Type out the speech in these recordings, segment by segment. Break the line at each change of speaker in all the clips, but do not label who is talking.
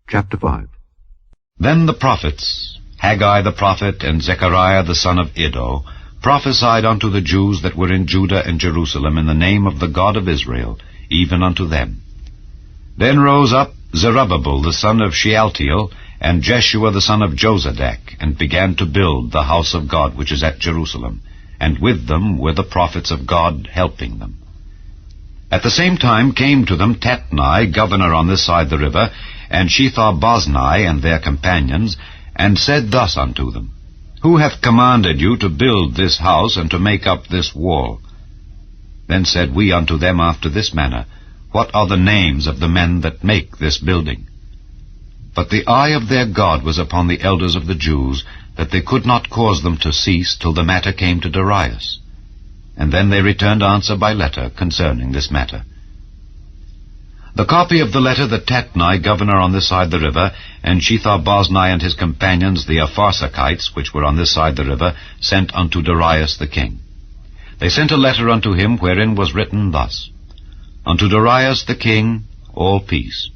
Chapter 5.
Then the prophets, Haggai the prophet and Zechariah the son of Iddo, prophesied unto the Jews that were in Judah and Jerusalem in the name of the God of Israel, even unto them. Then rose up Zerubbabel the son of Shealtiel, and Jeshua the son of Jozadak, and began to build the house of God which is at Jerusalem, and with them were the prophets of God helping them. At the same time came to them Tatnai, governor on this side the river, and Shethar-boznai and their companions, and said thus unto them, Who hath commanded you to build this house, and to make up this wall? Then said we unto them after this manner, What are the names of the men that make this building? But the eye of their God was upon the elders of the Jews, that they could not cause them to cease till the matter came to Darius. And then they returned answer by letter concerning this matter. The copy of the letter that Tatnai, governor on this side the river, and Shethar-boznai and his companions, the Apharsachites, which were on this side the river, sent unto Darius the king. They sent a letter unto him, wherein was written thus, Unto Darius the king, all peace.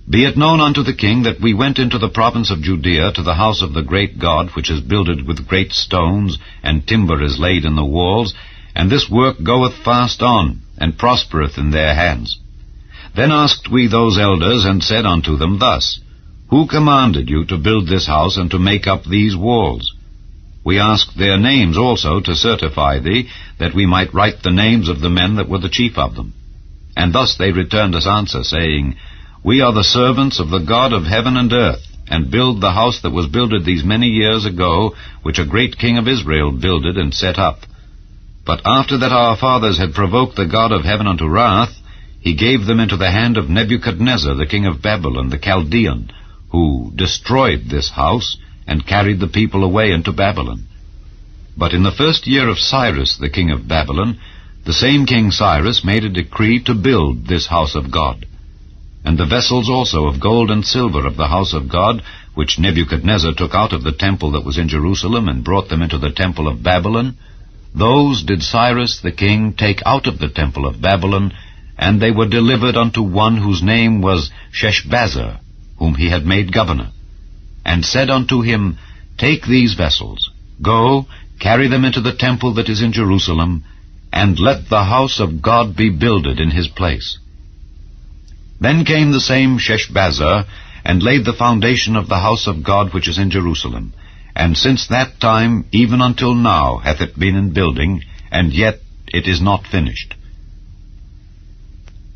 Be it known unto the king that we went into the province of Judea to the house of the great God, which is builded with great stones, and timber is laid in the walls, and this work goeth fast on, and prospereth in their hands. Then asked we those elders, and said unto them thus, Who commanded you to build this house, and to make up these walls? We asked their names also to certify thee, that we might write the names of the men that were the chief of them. And thus they returned us answer, saying, We are the servants of the God of heaven and earth, and build the house that was builded these many years ago, which a great king of Israel builded and set up. But after that our fathers had provoked the God of heaven unto wrath, he gave them into the hand of Nebuchadnezzar the king of Babylon, the Chaldean, who destroyed this house, and carried the people away into Babylon. But in the first year of Cyrus the king of Babylon, the same King Cyrus made a decree to build this house of God. And the vessels also of gold and silver of the house of God, which Nebuchadnezzar took out of the temple that was in Jerusalem, and brought them into the temple of Babylon, those did Cyrus the king take out of the temple of Babylon, and they were delivered unto one whose name was Sheshbazzar, whom he had made governor, and said unto him, Take these vessels, go, carry them into the temple that is in Jerusalem, and let the house of God be builded in his place. Then came the same Sheshbazzar, and laid the foundation of the house of God which is in Jerusalem, and since that time even until now hath it been in building, and yet it is not finished.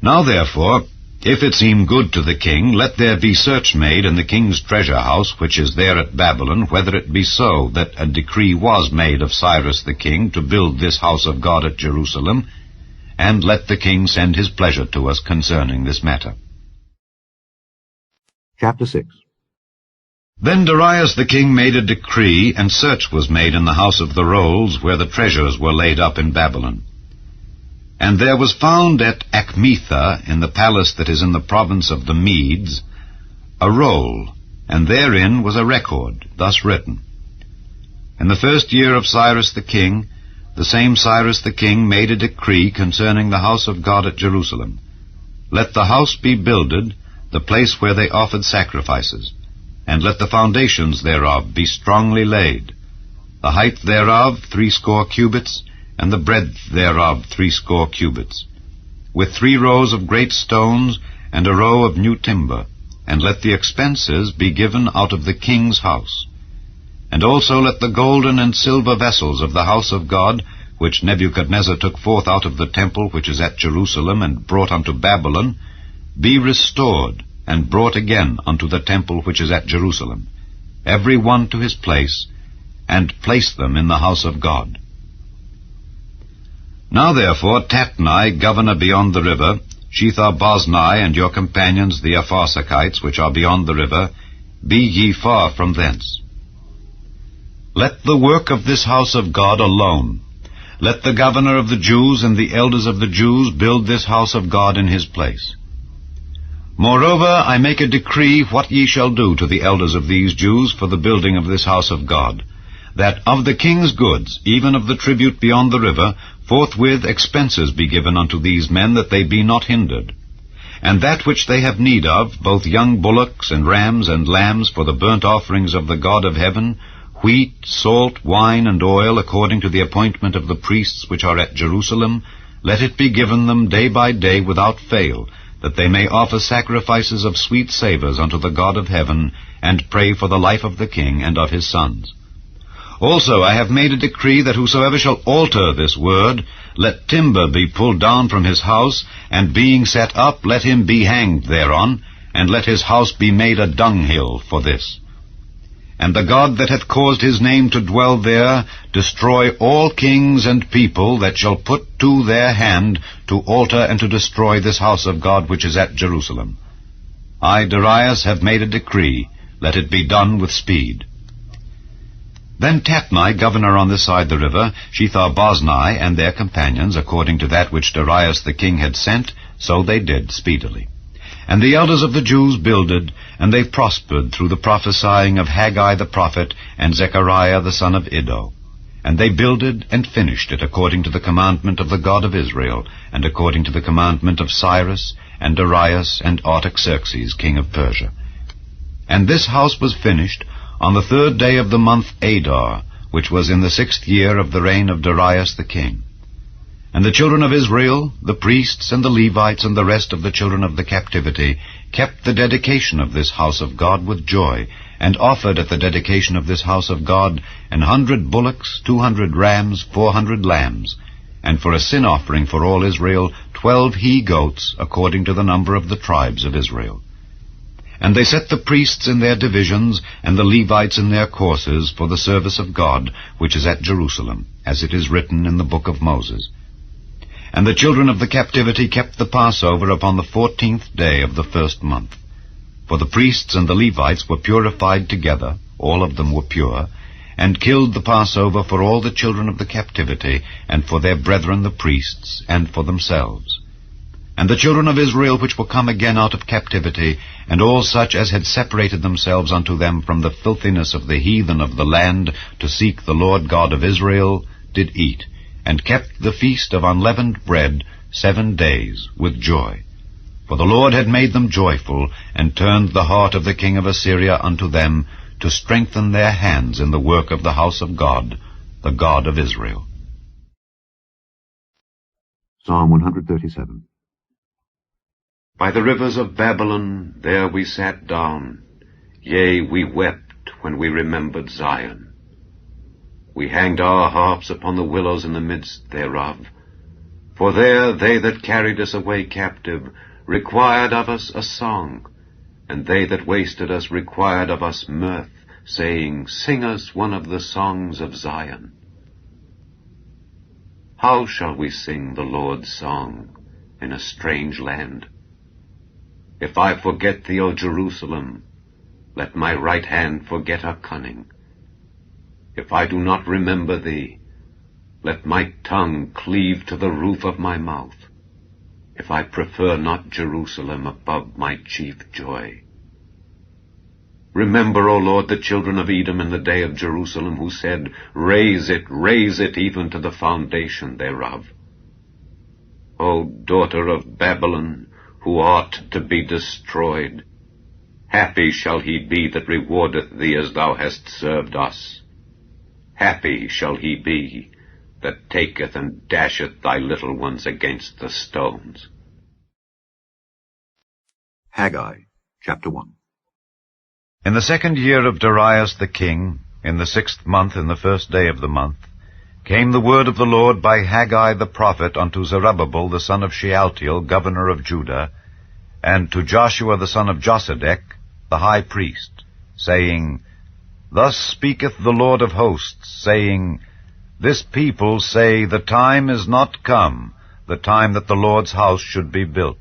Now therefore, if it seem good to the king, let there be search made in the king's treasure house, which is there at Babylon, whether it be so that a decree was made of Cyrus the king to build this house of God at Jerusalem, and let the king send his pleasure to us concerning this matter.
Chapter 6.
Then Darius the king made a decree, and search was made in the house of the rolls, where the treasures were laid up in Babylon. And there was found at Achmetha, in the palace that is in the province of the Medes, a roll, and therein was a record, thus written. In the first year of Cyrus the king, the same Cyrus the king made a decree concerning the house of God at Jerusalem. Let the house be builded, the place where they offered sacrifices, and let the foundations thereof be strongly laid, the height thereof 80 cubits, and the breadth thereof 80 cubits, with 3 rows of great stones, and a row of new timber, and let the expenses be given out of the king's house. And also let the golden and silver vessels of the house of God, which Nebuchadnezzar took forth out of the temple which is at Jerusalem, and brought unto Babylon, be restored, and brought again unto the temple which is at Jerusalem, every one to his place, and place them in the house of God. Now therefore Tatnai, governor beyond the river, Shethar-boznai, and your companions the Apharsachites, which are beyond the river, be ye far from thence. Let the work of this house of God alone. Let the governor of the Jews and the elders of the Jews build this house of God in his place. Moreover, I make a decree what ye shall do to the elders of these Jews for the building of this house of God, that of the king's goods, even of the tribute beyond the river, forthwith expenses be given unto these men, that they be not hindered. and that which they have need of, both young bullocks and rams and lambs for the burnt offerings of the God of heaven, wheat, salt, wine, and oil, according to the appointment of the priests which are at Jerusalem, let it be given them day by day without fail, that they may offer sacrifices of sweet savours unto the God of heaven, and pray for the life of the king and of his sons. Also I have made a decree that whosoever shall alter this word, let timber be pulled down from his house, and being set up, let him be hanged thereon, and let his house be made a dunghill for this. And the God that hath caused his name to dwell there, destroy all kings and people that shall put to their hand to alter and to destroy this house of God which is at Jerusalem. I, Darius, have made a decree, let it be done with speed. Then Tatnai, governor on this side the river, Shethar-boznai, and their companions, according to that which Darius the king had sent, so they did speedily. And the elders of the Jews builded, and they prospered through the prophesying of Haggai the prophet and Zechariah the son of Iddo. And they builded and finished it according to the commandment of the God of Israel, and according to the commandment of Cyrus, and Darius, and Artaxerxes, king of Persia. And this house was finished on the 3rd day of the month Adar, which was in the 6th year of the reign of Darius the king. And the children of Israel, the priests and the Levites and the rest of the children of the captivity, kept the dedication of this house of God with joy, and offered at the dedication of this house of God 100 bullocks, 200 rams, 400 lambs, and for a sin offering for all Israel 12 he-goats, according to the number of the tribes of Israel. And they set the priests in their divisions, and the Levites in their courses, for the service of God, which is at Jerusalem, as it is written in the book of Moses. And the children of the captivity kept the Passover upon the 14th day of the 1st month. For the priests and the Levites were purified together, all of them were pure, and killed the Passover for all the children of the captivity, and for their brethren the priests, and for themselves. And the children of Israel which were come again out of captivity, and all such as had separated themselves unto them from the filthiness of the heathen of the land, to seek the Lord God of Israel, did eat, and kept the feast of unleavened bread 7 days with joy. For the Lord had made them joyful, and turned the heart of the king of Assyria unto them, to strengthen their hands in the work of the house of God, the God of Israel. Psalm 137. By the rivers of Babylon there we sat down, yea, we wept when we remembered Zion. We hanged our harps upon the willows in the midst thereof. For there they that carried us away captive required of us a song, and they that wasted us required of us mirth, saying, Sing us one of the songs of Zion. How shall we sing the Lord's song in a strange land? If I forget thee, O Jerusalem, let my right hand forget her cunning. If I do not remember thee, let my tongue cleave to the roof of my mouth, if I prefer not Jerusalem above my chief joy. Remember, O Lord, the children of Edom in the day of Jerusalem, who said, raise it even to the foundation thereof. O daughter of Babylon, who art to be destroyed, happy shall he be that rewardeth thee as thou hast served us. Happy shall he be that taketh and dasheth thy little ones against the stones. Haggai, chapter 1. In the 2nd year of Darius the king, in the 6th month, in the 1st day of the month, came the word of the Lord by Haggai the prophet unto Zerubbabel the son of Shealtiel, governor of Judah, and to Joshua the son of Josedech, the high priest, saying, Thus speaketh the Lord of hosts, saying, This people say, The time is not come, the time that the Lord's house should be built.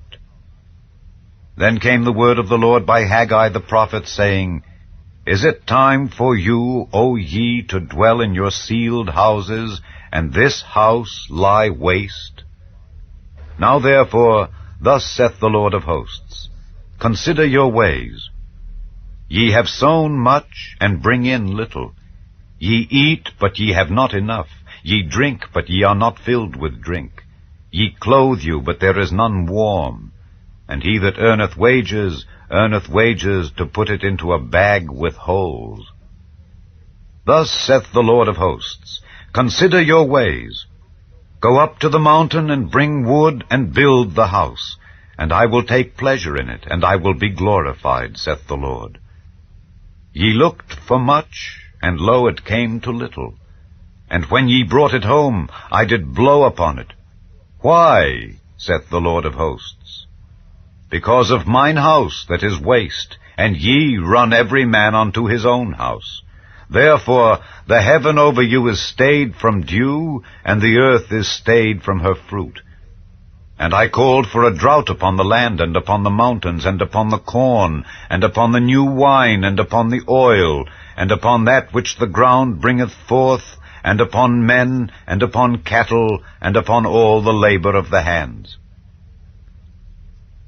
Then came the word of the Lord by Haggai the prophet, saying, Is it time for you, O ye, to dwell in your sealed houses, and this house lie waste? Now therefore, thus saith the Lord of hosts, Consider your ways. Ye have sown much, and bring in little. Ye eat, but ye have not enough. Ye drink, but ye are not filled with drink. Ye clothe you, but there is none warm. and he that earneth wages to put it into a bag with holes. Thus saith the Lord of hosts, Consider your ways. Go up to the mountain, and bring wood, and build the house, and I will take pleasure in it, and I will be glorified, saith the Lord. Ye looked for much, and lo, it came to little. And when ye brought it home, I did blow upon it. Why, saith the Lord of hosts? Because of mine house that is waste, and ye run every man unto his own house. Therefore the heaven over you is stayed from dew, and the earth is stayed from her fruit. And I called for a drought upon the land, and upon the mountains, and upon the corn, and upon the new wine, and upon the oil, and upon that which the ground bringeth forth, and upon men, and upon cattle, and upon all the labor of the hands.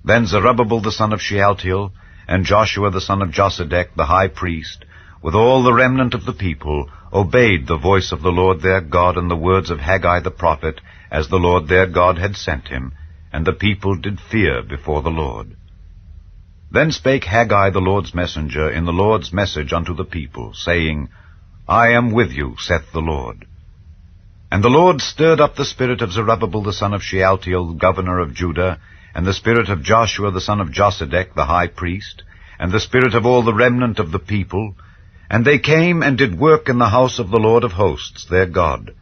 Then Zerubbabel the son of Shealtiel, and Joshua the son of Josedech the high priest, with all the remnant of the people, obeyed the voice of the Lord their God and the words of Haggai the prophet, as the Lord their God had sent him, and the people did fear before the Lord. Then spake Haggai the Lord's messenger in the Lord's message unto the people, saying, I am with you, saith the Lord. And the Lord stirred up the spirit of Zerubbabel the son of Shealtiel, governor of Judah, and the spirit of Joshua the son of Josedech the high priest, and the spirit of all the remnant of the people, and they came and did work in the house of the Lord of hosts their God,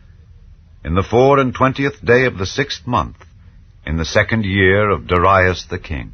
in the 24th day of the 6th month, in the 2nd year of Darius the king.